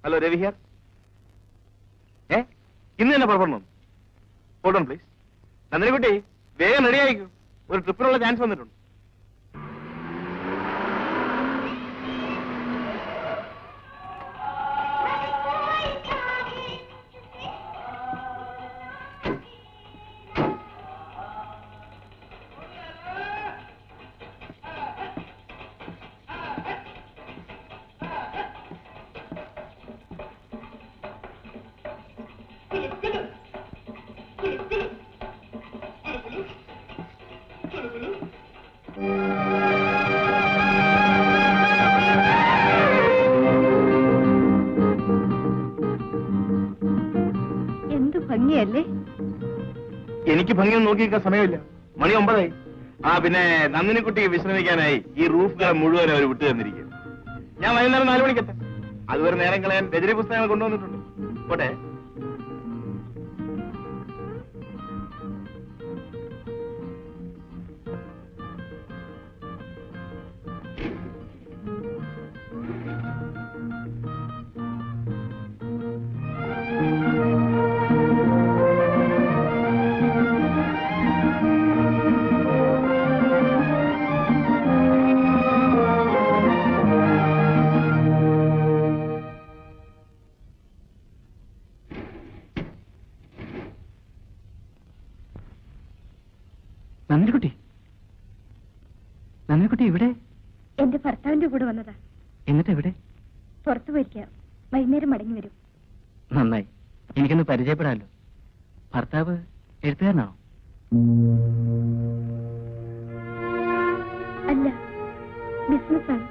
Hello Ravi here. ഇന്ന് തന്നെ പുറപ്പെടണം. Hold on please. നന്ദിനിക്കുട്ടി വേഗം റെഡി ആയിക്കൂ. ഒരു ട്രിപ്പിനുള്ള ചാൻസ് വന്നിട്ടുണ്ട്. എനിക്ക് ഭംഗിയൊന്നും നോക്കിയിരിക്കാൻ സമയമില്ല. മണി 9. പിന്നെ നന്ദിനിക്കുട്ടി വിശ്രമിക്കാനായി ഈ റൂഫ് കട മുഴുവൻ അവർ വിട്ടു തന്നിരിക്കും. ഞാൻ വൈകുന്നേരം 4 മണിക്കെത്താം. അതുവരെ നേരം കളയാൻ രചന പുസ്തകങ്ങൾ കൊണ്ടുവന്നിട്ടുണ്ട്. പോട്ടെ. നന്ദിനിക്കുട്ടി ഇവിടെ? എന്റെ ഭർത്താവിന്റെ കൂടെ വന്നതാ. എന്നിട്ട് എവിടെ? പുറത്തു പോയിരിക്കാം. വൈകുന്നേരം മടങ്ങി വരും. നന്നായി, എനിക്കൊന്ന് പരിചയപ്പെടാമല്ലോ. ഭർത്താവ് എഴുത്തുകാരനാണോ? അല്ല, ബിസിനസ്സാണ്.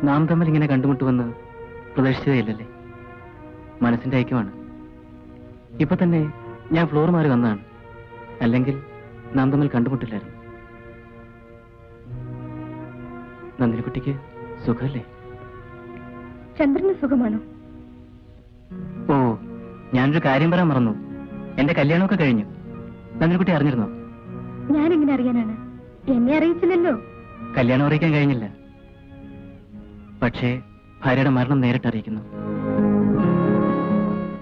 നാം തമ്മിൽ ഇങ്ങനെ കണ്ടുമുട്ടുമെന്ന് പ്രതീക്ഷിച്ചതേയില്ലല്ലേ? മനസ്സിന്റെ ഐക്യമാണ്. ഇപ്പൊ തന്നെ ഞാൻ ഫ്ലോർ മാറി വന്നതാണ്. അല്ലെങ്കിൽ നാം തമ്മിൽ കണ്ടുമുട്ടില്ലായിരുന്നു. നന്ദിനിക്കുട്ടിക്ക് സുഖമല്ലേ? ചന്ദ്രന് സുഖമാണോ? ഓ, ഞാനൊരു കാര്യം പറയാൻ മറന്നു. എന്റെ കല്യാണമൊക്കെ കഴിഞ്ഞു. നന്ദിനിക്കുട്ടി അറിഞ്ഞിരുന്നോ? ഞാനെങ്ങനെ അറിയാനാണ്? എന്നെ അറിയിച്ചില്ലല്ലോ. കല്യാണം അറിയിക്കാൻ കഴിഞ്ഞില്ല. പക്ഷേ ഭാര്യയുടെ മരണം നേരിട്ട് അറിയിക്കുന്നു.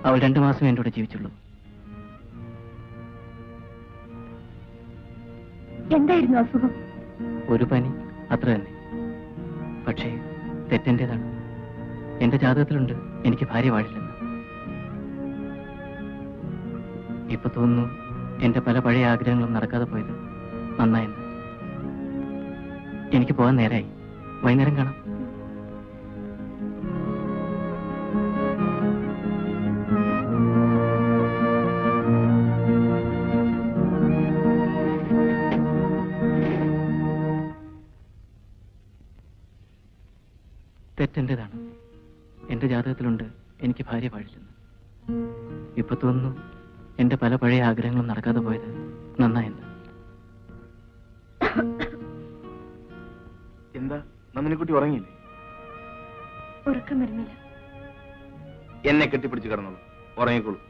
അവൾ 2 മാസം എൻ്റെ കൂടെ ജീവിച്ചുള്ളൂ. എന്തായിരുന്നു അസുഖം? ഒരു പനി, അത്ര തന്നെ. പക്ഷേ തെറ്റെന്റേതാണ്. എന്റെ ജാതകത്തിലുണ്ട് എനിക്ക് ഭാര്യ വാഴില്ലെന്ന്. ഇപ്പൊ തോന്നുന്നു എന്റെ പല പഴയ ആഗ്രഹങ്ങളും നടക്കാതെ പോയത് നന്നായെന്ന്. എനിക്ക് പോകാൻ നേരായി. വൈകുന്നേരം കാണാം. തെറ്റെന്റേതാണ്. എന്റെ ജാതകത്തിലുണ്ട് എനിക്ക് ഭാര്യ പാടില്ലെന്ന്. ഇപ്പൊ തോന്നുന്നു എന്റെ പല പഴയ ആഗ്രഹങ്ങളും നടക്കാതെ പോയത് നന്നായെന്ന്. എന്താ നന്ദിനിക്കുട്ടി ഉറങ്ങിയില്ലേ? ഉറക്കം വരുന്നില്ല. എന്നെ കെട്ടിപ്പിടിച്ച് കിടന്നോളൂ, ഉറങ്ങിക്കോളൂ.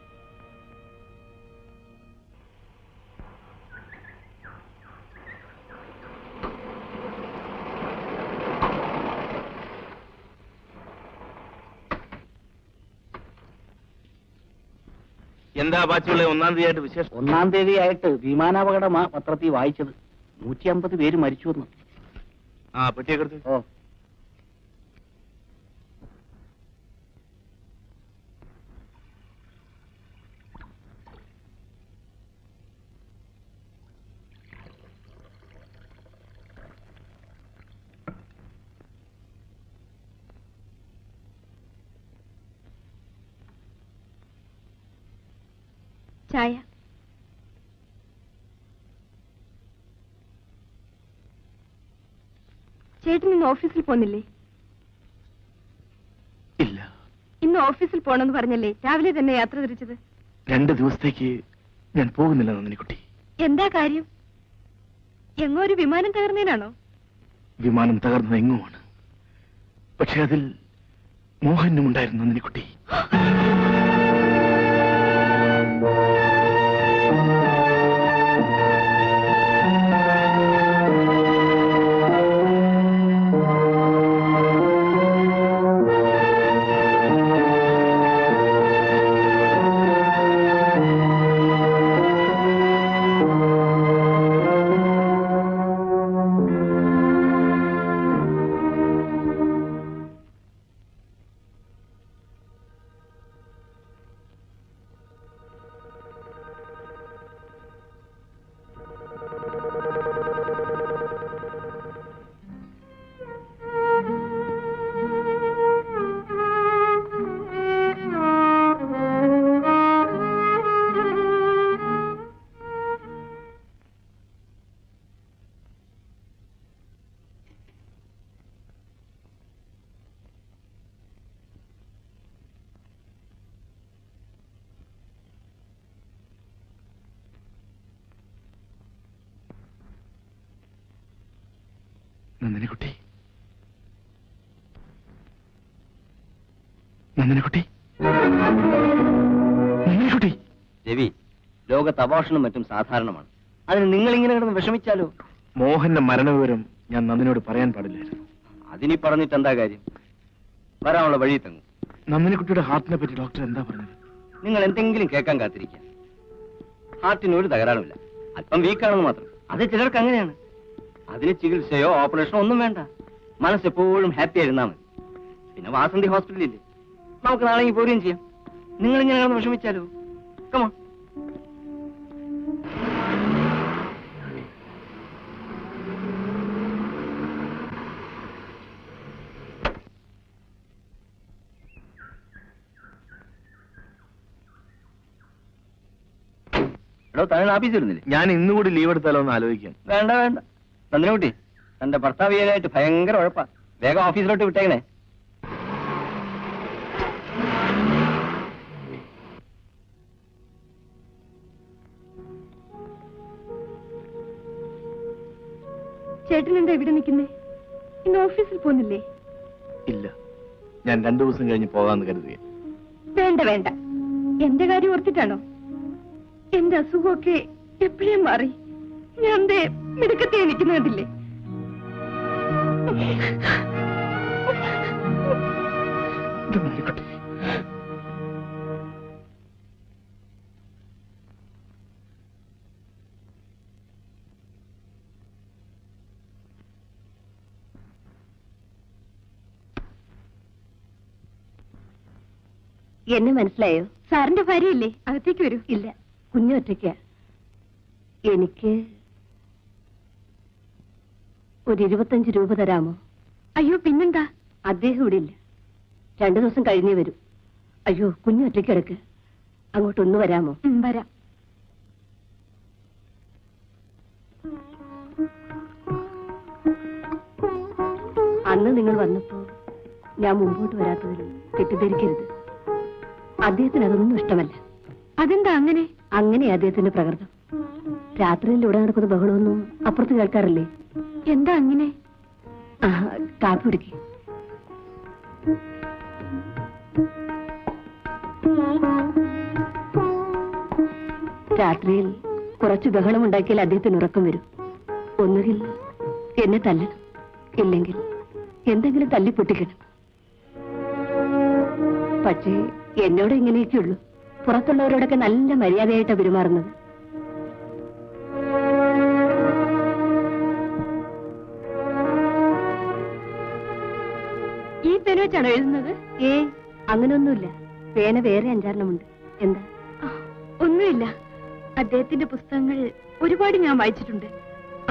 എന്താ ബാച്ചിയുള്ള 1-ാം തീയതിയായിട്ട് വിശേഷം? 1-ാം തീയതിയായിട്ട് വിമാനാപകടമാ പത്രത്തിൽ വായിച്ചത്. 150 പേര് മരിച്ചു എന്ന്. പെട്ടിയൊക്കെ എടുത്ത്. ഓ, ചായ. ചേട്ടൻ ഇന്ന് ഓഫീസിൽ പോന്നില്ലേ? ഇല്ല. ഇന്ന് ഓഫീസിൽ പോണെന്ന് പറഞ്ഞല്ലേ രാവിലെ തന്നെ യാത്ര തിരിച്ചത്? 2 ദിവസത്തേക്ക് ഞാൻ പോകുന്നില്ല നന്ദിനിക്കുട്ടി. എന്താ കാര്യം? എങ്ങോ ഒരു വിമാനം തകർന്നതിനാണോ? വിമാനം തകർന്നത് എങ്ങുമാണ്. പക്ഷെ അതിൽ മോഹനും ഉണ്ടായിരുന്നു നന്ദിനിക്കുട്ടി. നന്ദിനിക്കുട്ടി, നന്ദിനിക്കുട്ടി, നന്ദിനിക്കുട്ടി. രവി, ലോകത്ത് അബോർഷനും മറ്റും സാധാരണമാണ്. അതിന് നിങ്ങൾ ഇങ്ങനെ കിടന്ന് വിഷമിച്ചാലോ? മോഹന്റെ മരണവിവരം ഞാൻ നന്ദിനോട് പറയാൻ പാടില്ലായിരുന്നു. അതിനി പറഞ്ഞിട്ട് എന്താ കാര്യം? വരാനുള്ള വഴി തങ്ങും. നന്ദിനിക്കുട്ടിയുടെ ഹാർട്ടിനെ പറ്റി ഡോക്ടർ എന്താ പറഞ്ഞത്? നിങ്ങൾ എന്തെങ്കിലും കേൾക്കാൻ കാത്തിരിക്കുക. ഹാർട്ടിന് ഒരു തകരാറുമില്ല, അല്പം വീക്കാണെന്ന് മാത്രം. അത് ചിലർക്ക് അങ്ങനെയാണ്. അതിന് ചികിത്സയോ ഓപ്പറേഷനോ ഒന്നും വേണ്ട. മനസ്സെപ്പോഴും ഹാപ്പി ആയിരുന്നാ മതി. പിന്നെ വാസന്തി ഹോസ്പിറ്റലില്ലേ, നമുക്ക് നാളെ പോരുകയും ചെയ്യാം. നിങ്ങൾ ഇങ്ങനെ കിടന്ന് വിഷമിച്ചാലോ? കമാ. എടോ, താങ്കൾ ഓഫീസിൽ ഇരുന്നില്ലേ? ഞാൻ ഇന്നുകൂടി ലീവ് എടുത്താലോ എന്ന് ആലോചിക്കാം. വേണ്ട വേണ്ട. നന്ദിനിക്കുട്ടി, തന്റെ ഭർത്താവിയായിട്ട് ഭയങ്കര ഉഴപ്പാ. വേഗം ഓഫീസിലോട്ട് വിട്ടേക്കണേ. ചേട്ടൻ എന്താ ഇവിടെ നിൽക്കുന്നേ? ഇന്ന് ഓഫീസിൽ പോകുന്നില്ലേ? ഇല്ല, ഞാൻ 2 ദിവസം കഴിഞ്ഞ് പോകാമെന്ന് കരുതുക. വേണ്ട വേണ്ട, എന്റെ കാര്യം ഓർത്തിട്ടാണോ? എന്റെ അസുഖമൊക്കെ എപ്പോഴേ മാറി. ഞാൻ എന്റെ മിടുക്കത്തെ നിൽക്കുന്നതില്ലേ? എന്നെ മനസ്സിലായോ? സാറിന്റെ ഭാര്യയില്ലേ? അകത്തേക്ക് വരൂ. ഇല്ല, കുഞ്ഞൊറ്റയ്ക്ക. എനിക്ക് ഒരു 25 രൂപ തരാമോ? അയ്യോ, പിന്നെന്താ? അദ്ദേഹം ഇവിടെ ഇല്ല, 2 ദിവസം കഴിഞ്ഞേ വരൂ. അയ്യോ, കുഞ്ഞൊറ്റയ്ക്ക് കിടക്ക്. അങ്ങോട്ടൊന്ന് വരാമോ? വരാം. അന്ന് നിങ്ങൾ വന്നപ്പോ ഞാൻ മുമ്പോട്ട് വരാത്തതിൽ തെറ്റിദ്ധരിക്കരുത്. അദ്ദേഹത്തിന് അതൊന്നും ഇഷ്ടമല്ല. അതെന്താ അങ്ങനെ? അങ്ങനെ അദ്ദേഹത്തിന്റെ പ്രകൃതം. രാത്രിയിൽ ഇവിടെ നടക്കുന്ന ബഹളമൊന്നും അപ്പുറത്ത് കേൾക്കാറില്ലേ? എന്താ അങ്ങനെ? കാപ്പി കുടിക്ക്. രാത്രിയിൽ കുറച്ച് ബഹളമുണ്ടാക്കിയാൽ അദ്ദേഹത്തിന് ഉറക്കം വരും. ഒന്നുകിൽ എന്നെ തല്ലണം, ഇല്ലെങ്കിൽ എന്തെങ്കിലും തല്ലി പൊട്ടിക്കണം. പക്ഷേ എന്നോട് ഇങ്ങനെയൊക്കെയുള്ളൂ. പുറത്തുള്ളവരോടൊക്കെ നല്ല മര്യാദയായിട്ടാണ് പെരുമാറുന്നത്. ഈ പേന വെച്ചാണോ എഴുതുന്നത്? അങ്ങനെയൊന്നുമില്ല. പേന വേറെ 5-6 എന്താ? ഒന്നുമില്ല. അദ്ദേഹത്തിന്റെ പുസ്തകങ്ങൾ ഒരുപാട് ഞാൻ വായിച്ചിട്ടുണ്ട്.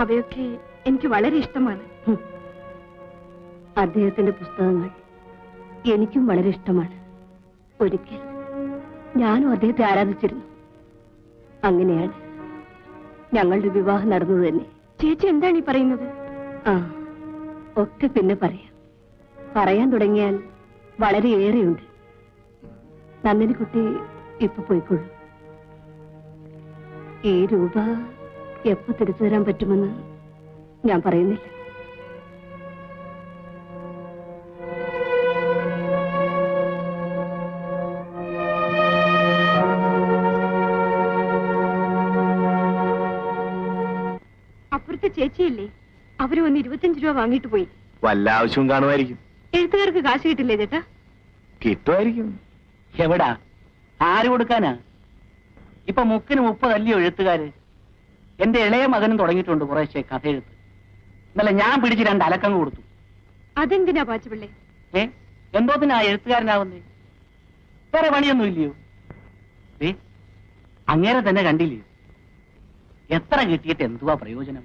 അവയൊക്കെ എനിക്ക് വളരെ ഇഷ്ടമാണ്. അദ്ദേഹത്തിന്റെ പുസ്തകങ്ങൾ എനിക്കും വളരെ ഇഷ്ടമാണ്. ഒരിക്കൽ ഞാനും അദ്ദേഹത്തെ ആരാധിച്ചിരുന്നു. അങ്ങനെയാണ് ഞങ്ങളുടെ വിവാഹം നടന്നത് തന്നെ. ചേച്ചി എന്താണ് ഈ പറയുന്നത്? ഒക്കെ പിന്നെ പറയാം. പറയാൻ തുടങ്ങിയാൽ വളരെയേറെയുണ്ട്. നന്ദിനിക്കുട്ടി ഇപ്പൊ പോയിക്കൊള്ളു. ഈ രൂപ എപ്പോ തിരിച്ചു തരാൻ പറ്റുമെന്ന് ഞാൻ പറയുന്നില്ല. അപ്പുറത്തെ ചേച്ചിയില്ലേ, അവര് വന്ന് 25 രൂപ വാങ്ങിയിട്ട് പോയി. വല്ല ആവശ്യവും കാണുമായിരിക്കും. എഴുത്തുകാർക്ക് കാശ് കിട്ടില്ലേ ചേട്ടാ? കിട്ടുമായിരിക്കും. എവിടാ? ആര് കൊടുക്കാനാ? ഇപ്പൊ 30 അല്ലയോ എഴുത്തുകാര്. എന്റെ ഇളയ മകനും തുടങ്ങിയിട്ടുണ്ട് കുറേശ്ശെ കഥ എഴുത്ത്. ഇന്നലെ ഞാൻ പിടിച്ച് 2 അലക്കങ്ങ് കൊടുത്തു. അതെന്തിനാ പാച്ചുപിള്ളേ? എന്തോത്തിനാ എഴുത്തുകാരനാവുന്നേ? വേറെ പണിയൊന്നും ഇല്ലയോ? അങ്ങേരെ തന്നെ കണ്ടില്ലയോ? എത്ര കിട്ടിയിട്ട് എന്തുവാ പ്രയോജനം?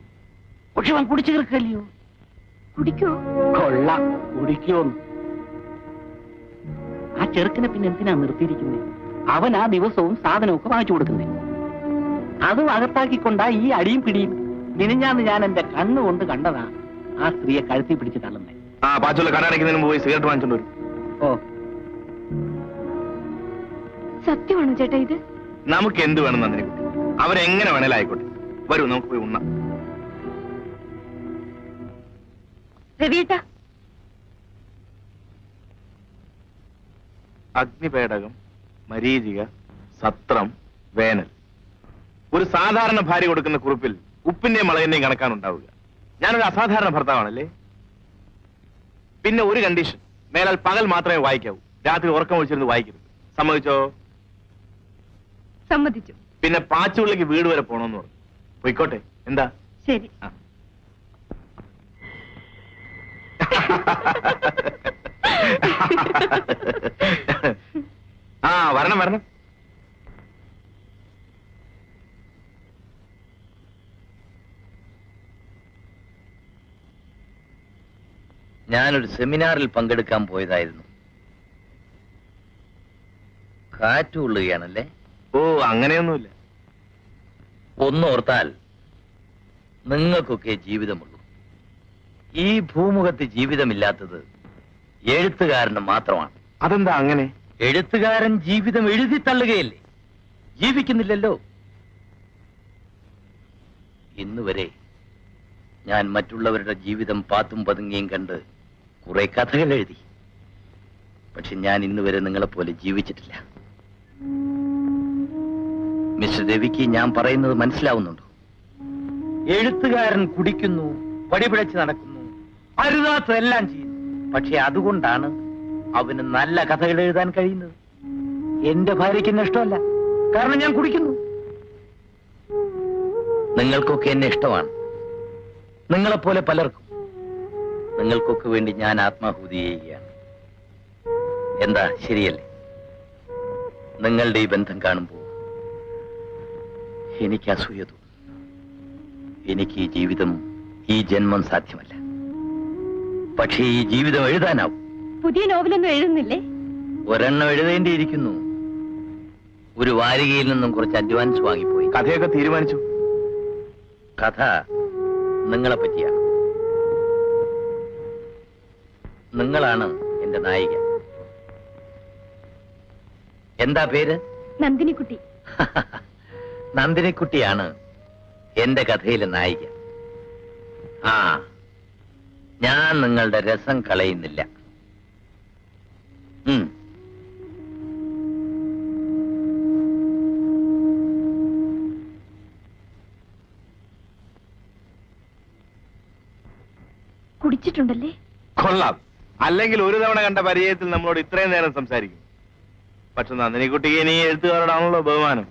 പക്ഷെ അവൻ കുടിച്ചു തീർക്കല്ലയോ? കുടിക്കോ? കൊള്ളാം, കുടിക്കോന്ന്. ആ ചെറുക്കനെ പിന്നെ എന്തിനാ നിർത്തിയിരിക്കുന്നേ? അവൻ ആ ദിവസവും സാധനമൊക്കെ വാങ്ങിച്ചു കൊടുക്കുന്നേ. അതും അകത്താക്കിക്കൊണ്ടാ ഈ അടിയും പിടിയും. മിനിഞ്ഞാന്ന് ഞാൻ എന്റെ കണ്ണുകൊണ്ട് കണ്ടതാ ആ സ്ത്രീയെ കഴുത്തി പിടിച്ച് തള്ളുന്നേ. പാച്ചുള്ള കടയടയ്ക്കുന്നതിന് മുമ്പ് പോയി സിഗരറ്റ് വാങ്ങിച്ചോണ്ട് വരും. ഓ, സത്യമാണോ ചേട്ടാ ഇത്? നമുക്ക് എന്ത് വേണം നന്ദിനിക്കുട്ടി? അവരെങ്ങനെ വേണേലും ആയിക്കോട്ടെ. വരൂ, നമുക്ക് പോയി ഉണ്ണാം. രവിയേട്ടാ, അഗ്നിപേടകം, മരീചിക, സത്രം, വേനൽ. ഒരു സാധാരണ ഭാര്യ കൊടുക്കുന്ന കുറിപ്പിൽ ഉപ്പിന്റെയും മുളകിന്റെയും കണക്കാണുണ്ടാവുക. ഞാനൊരു അസാധാരണ ഭർത്താവാണല്ലേ? പിന്നെ ഒരു കണ്ടീഷൻ, മേലാൽ പകൽ മാത്രമേ വായിക്കാവൂ, രാത്രി ഉറക്കം ഒഴിച്ചിരുന്ന് വായിക്കരുത്. സമ്മതിച്ചോ? സമ്മതിച്ചു. പിന്നെ പാച്ചുള്ളിക്ക് വീട് വരെ പോണമെന്ന് പറഞ്ഞു. പോയിക്കോട്ടെ, എന്താ? ശരി. ആ. ആ, വരണം വരണം. ഞാനൊരു സെമിനാറിൽ പങ്കെടുക്കാൻ പോയതായിരുന്നു. കാറ്റ് കൊള്ളുകയാണല്ലേ? ഓ, അങ്ങനെയൊന്നുമില്ല. ഒന്നോർത്താൽ നിങ്ങൾക്കൊക്കെ ജീവിതമുള്ളൂ. ഈ ഭൂമുഖത്ത് ജീവിതമില്ലാത്തത് എഴുത്തുകാരന് മാത്രമാണ്. അതെന്താ അങ്ങനെ? എഴുത്തുകാരൻ ജീവിതം എഴുതി തള്ളുകയല്ലേ, ജീവിക്കുന്നില്ലല്ലോ. ഇന്നുവരെ ഞാൻ മറ്റുള്ളവരുടെ ജീവിതം പാത്തും പതുങ്ങിയും കണ്ട് കുറെ കഥകൾ എഴുതി. പക്ഷെ ഞാൻ ഇന്നുവരെ നിങ്ങളെപ്പോലെ ജീവിച്ചിട്ടില്ല. മിസ്റ്റർ രവിക്ക് ഞാൻ പറയുന്നത് മനസ്സിലാവുന്നുണ്ടോ? എഴുത്തുകാരൻ കുടിക്കുന്നു, പടിപിഴച്ച് നടക്കുന്നു, അരുതാത്തതെല്ലാം ചെയ്യുന്നു. പക്ഷെ അതുകൊണ്ടാണ് അവന് നല്ല കഥകൾ എഴുതാൻ കഴിയുന്നത്. എന്റെ ഭാര്യയ്ക്ക് എന്നെ ഇഷ്ടമല്ല, കാരണം ഞാൻ കുടിക്കുന്നു. നിങ്ങൾക്കൊക്കെ എന്നെ ഇഷ്ടമാണ്, നിങ്ങളെപ്പോലെ പലർക്കും. നിങ്ങൾക്കൊക്കെ വേണ്ടി ഞാൻ ആത്മാഹുതി ചെയ്യുകയാണ്. എന്താ, ശരിയല്ലേ? നിങ്ങളുടെ ഈ ബന്ധം കാണുമ്പോൾ എനിക്ക് അസൂയ തോന്നും. എനിക്ക് ഈ ജീവിതം, ഈ ജന്മം സാധ്യമല്ല. പക്ഷേ ഈ ജീവിതം എഴുതാനാവും. പുതിയ നോവലൊന്നും എഴുതുന്നില്ലേ? ഒരെണ്ണം എഴുതേണ്ടിയിരിക്കുന്നു. ഒരു വാരികയിൽ നിന്നും കുറച്ച് അഡ്വാൻസ് വാങ്ങിപ്പോയി. കഥയൊക്കെ തീരുമാനിച്ചു? കഥ നിങ്ങളെ പറ്റിയാണ്. നിങ്ങളാണ് എന്റെ നായിക. എന്താ പേര്? നന്ദിനിക്കുട്ടി. നന്ദിനിക്കുട്ടിയാണ് എന്റെ കഥയിലെ നായിക. ആ, ഞാൻ നിങ്ങളുടെ രസം കളയുന്നില്ല. കുടിച്ചിട്ടുണ്ടല്ലേ? കൊള്ളാം. അല്ലെങ്കിൽ ഒരു തവണ കണ്ട പരിചയത്തിൽ നമ്മളോട് ഇത്രയും നേരം സംസാരിക്കും. പക്ഷെ നന്ദിനിക്കുട്ടിക്ക് ഇനി എഴുത്തുകാരോടാണല്ലോ ബഹുമാനം.